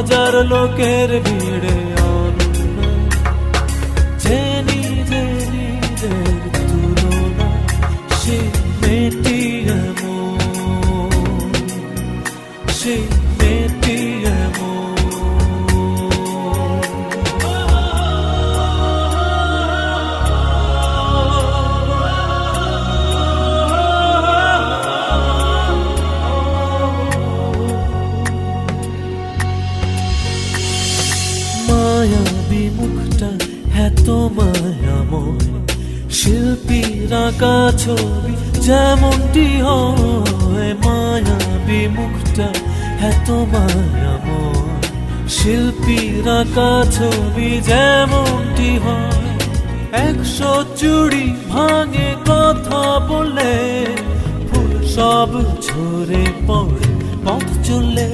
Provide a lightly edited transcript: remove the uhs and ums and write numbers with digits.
হাজার লোকের ভিড়ে অনন্য, যে নিজের তুলনা সে মেয়েটি এমন, সে মেয়েটি এমন। মায়াবী মুখটা এত মায়াময়, শিল্পীর আঁকা ছবি যেমনটি হয়। মায়াবী মুখটা এত মায়াময়, শিল্পীর আঁকা ছবি যেমনটি হয়। 100 চুড়ি ভাঙে কথা বলে, ফুল সব ঝরে পড়ে পথ চলে।